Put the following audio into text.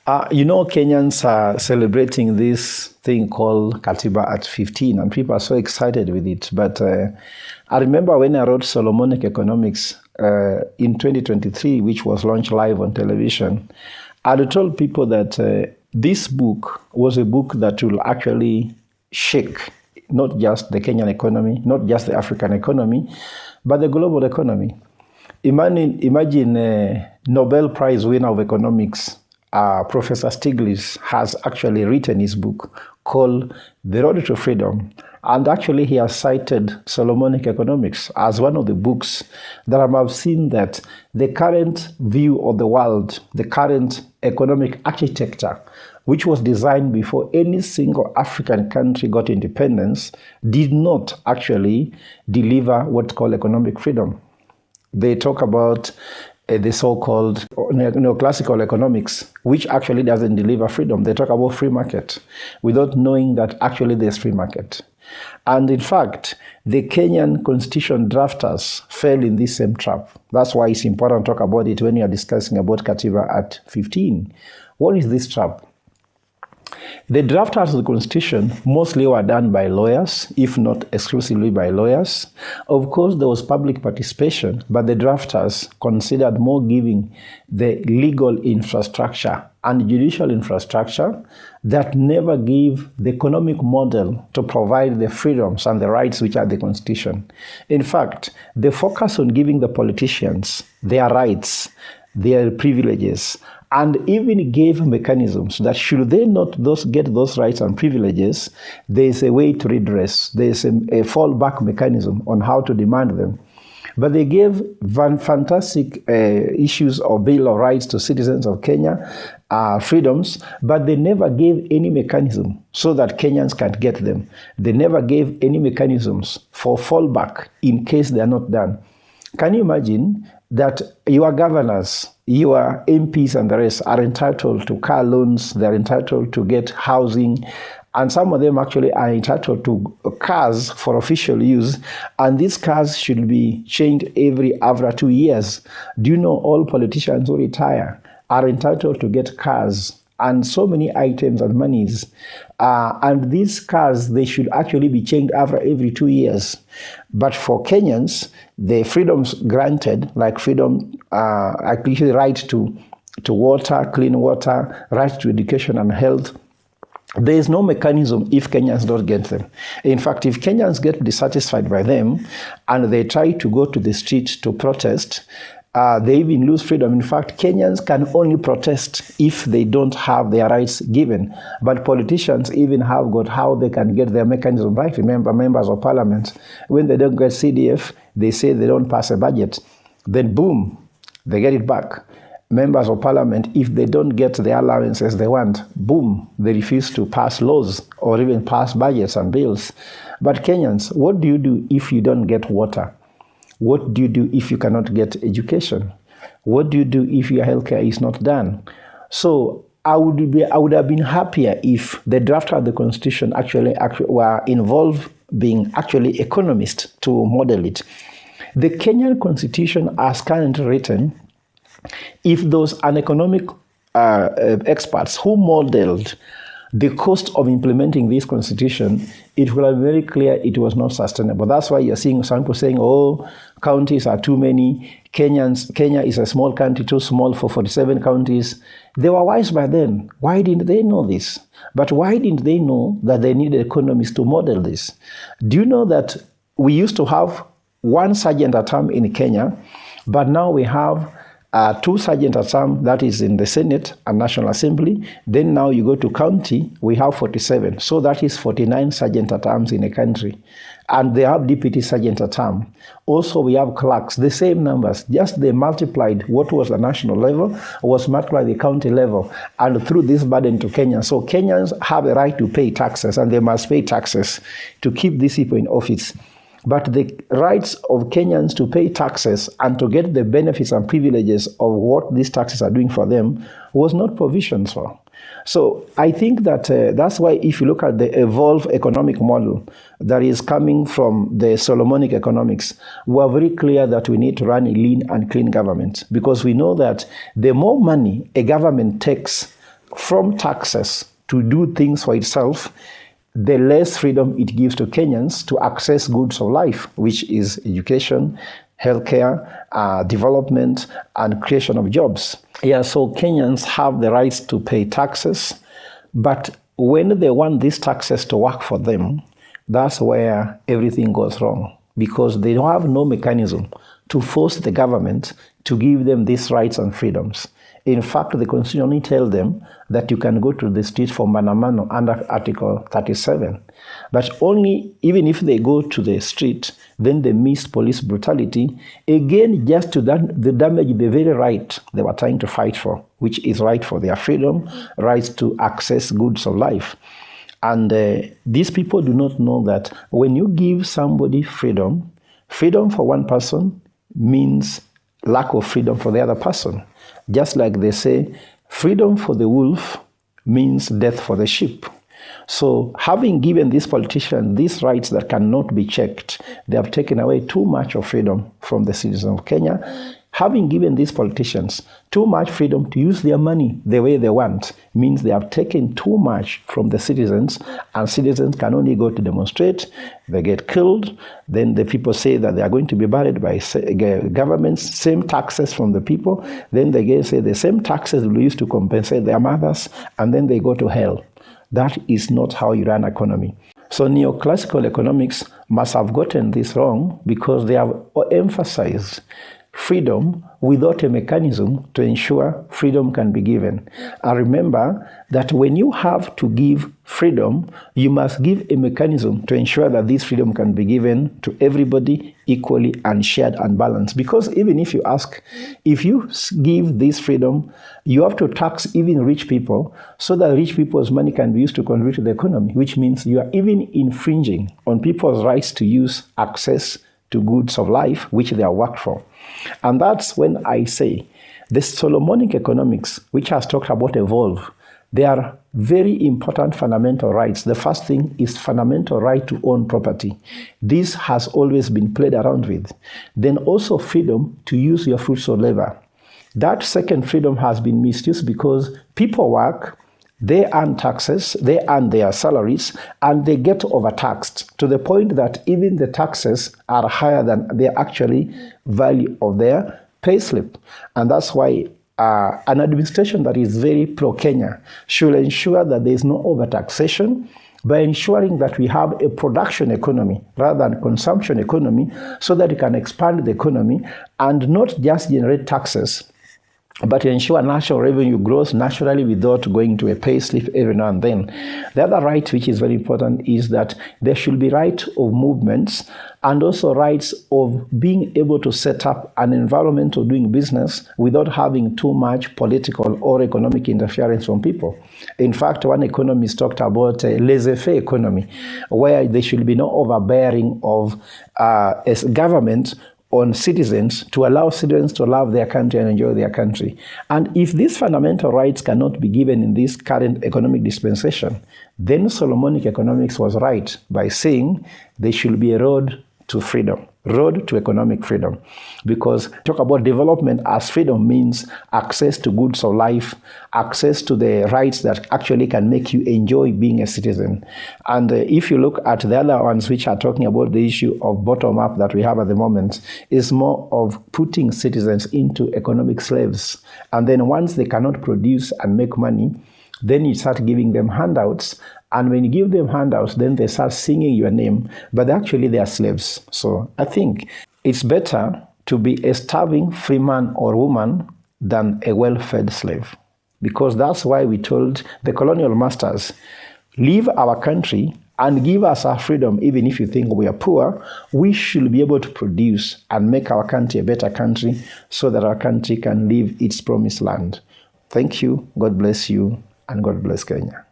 Kenyans are celebrating this thing called Katiba at 15, and people are so excited with it. But I remember when I wrote Solomonic Economics in 2023, which was launched live on television, I told people that this book was a book that will actually shake not just the Kenyan economy, not just the African economy, but the global economy. Imagine a Nobel Prize winner of economics, Professor Stiglitz, has actually written his book called The Road to Freedom. And actually, he has cited Solomonic Economics as one of the books that I've seen that the current view of the world, the current economic architecture, which was designed before any single African country got independence, did not actually deliver what's called economic freedom. They talk about the so-called neoclassical economics, which actually doesn't deliver freedom. They talk about free market without knowing that actually there's free market. And in fact, the Kenyan constitution drafters fell in this same trap. That's why it's important to talk about it when you are discussing about Katiba at 15. What is this trap? The drafters of the Constitution mostly were done by lawyers, if not exclusively by lawyers. Of course, there was public participation, but the drafters considered more giving the legal infrastructure and judicial infrastructure that never gave the economic model to provide the freedoms and the rights which are the Constitution. In fact, the focus on giving the politicians their rights, their privileges, and even gave mechanisms that should they not get those rights and privileges, there is a way to redress. There is a fallback mechanism on how to demand them. But they gave fantastic issues of Bill of Rights to citizens of Kenya, freedoms, but they never gave any mechanism so that Kenyans can get them. They never gave any mechanisms for fallback in case they are not done. Can you imagine that your governors, your MPs and the rest are entitled to car loans, they're entitled to get housing, and some of them actually are entitled to cars for official use, and these cars should be changed after 2 years. Do you know all politicians who retire are entitled to get cars and so many items and monies? And these cars, they should actually be changed after every 2 years. But for Kenyans, the freedoms granted, like freedom, actually right to water, clean water, right to education and health, there is no mechanism if Kenyans don't get them. In fact, if Kenyans get dissatisfied by them and they try to go to the street to protest, they even lose freedom. In fact, Kenyans can only protest if they don't have their rights given. But politicians even have got how they can get their mechanism right. Remember, members of parliament, when they don't get CDF, they say they don't pass a budget. Then boom, they get it back. Members of parliament, if they don't get the allowances they want, boom, they refuse to pass laws or even pass budgets and bills. But Kenyans, what do you do if you don't get water? What do you do if you cannot get education? What do you do if your healthcare is not done? So I would have been happier if the drafter of the Constitution actually were involved being actually economists to model it. The Kenyan Constitution, as currently written, if those an economic experts who modeled the cost of implementing this constitution, it will be very clear it was not sustainable. That's why you're seeing some people saying, oh, counties are too many. Kenya is a small country, too small for 47 counties. They were wise by then. Why didn't they know this? But why didn't they know that they needed economists to model this? Do you know that we used to have one sergeant at arms in Kenya, but now we have 2 sergeant at arms, that is in the Senate and National Assembly. Then now you go to county, we have 47. So that is 49 sergeant at arms in a country. And they have deputy sergeant at arms. Also, we have clerks, the same numbers. Just they multiplied what was the national level, was multiplied the county level, and threw this burden to Kenyans. So Kenyans have a right to pay taxes, and they must pay taxes to keep these people in office. But the rights of Kenyans to pay taxes and to get the benefits and privileges of what these taxes are doing for them was not provisioned for. So I think that that's why if you look at the evolved economic model that is coming from the Solomonic economics, we are very clear that we need to run a lean and clean government, because we know that the more money a government takes from taxes to do things for itself, the less freedom it gives to Kenyans to access goods of life, which is education, healthcare, development, and creation of jobs. Yeah, so Kenyans have the rights to pay taxes, but when they want these taxes to work for them, that's where everything goes wrong, because they don't have no mechanism to force the government to give them these rights and freedoms. In fact, the Constitution only tells them that you can go to the street for manamano under Article 37. But only even if they go to the street, then they miss police brutality, again, just to damage the very right they were trying to fight for, which is right for their freedom, rights to access goods of life. And these people do not know that when you give somebody freedom, freedom for one person means lack of freedom for the other person. Just like they say, freedom for the wolf means death for the sheep. So having given these politicians these rights that cannot be checked, they have taken away too much of freedom from the citizens of Kenya. Having given these politicians too much freedom to use their money the way they want means they have taken too much from the citizens, and citizens can only go to demonstrate, they get killed, then the people say that they are going to be buried by governments, same taxes from the people, then they say the same taxes will be used to compensate their mothers, and then they go to hell. That is not how you run an economy. So neoclassical economics must have gotten this wrong because they have emphasized freedom without a mechanism to ensure freedom can be given. And remember that when you have to give freedom, you must give a mechanism to ensure that this freedom can be given to everybody equally and shared and balanced. Because even if you ask, if you give this freedom, you have to tax even rich people so that rich people's money can be used to contribute to the economy, which means you are even infringing on people's rights to use access to goods of life, which they are worked for. And that's when I say the Solomonic economics, which has talked about evolve, they are very important fundamental rights. The first thing is fundamental right to own property. This has always been played around with. Then also freedom to use your fruits of labor. That second freedom has been misused because people work, they earn taxes, they earn their salaries, and they get overtaxed to the point that even the taxes are higher than the actually value of their payslip. And that's why an administration that is very pro-Kenya should ensure that there is no overtaxation by ensuring that we have a production economy rather than consumption economy so that we can expand the economy and not just generate taxes, but to ensure national revenue grows naturally without going to a pay slip every now and then. The other right, which is very important, is that there should be right of movements and also rights of being able to set up an environment of doing business without having too much political or economic interference from people. In fact, one economist talked about a laissez-faire economy, where there should be no overbearing of a government on citizens to allow citizens to love their country and enjoy their country. And if these fundamental rights cannot be given in this current economic dispensation, then Solomonic economics was right by saying there should be a road to freedom, road to economic freedom. Because talk about development as freedom means access to goods of life, access to the rights that actually can make you enjoy being a citizen. And if you look at the other ones which are talking about the issue of bottom-up that we have at the moment, is more of putting citizens into economic slaves. And then once they cannot produce and make money, then you start giving them handouts. And when you give them handouts, then they start singing your name, but actually they are slaves. So I think it's better to be a starving free man or woman than a well-fed slave. Because that's why we told the colonial masters, leave our country and give us our freedom. Even if you think we are poor, we should be able to produce and make our country a better country so that our country can live its promised land. Thank you, God bless you, and God bless Kenya.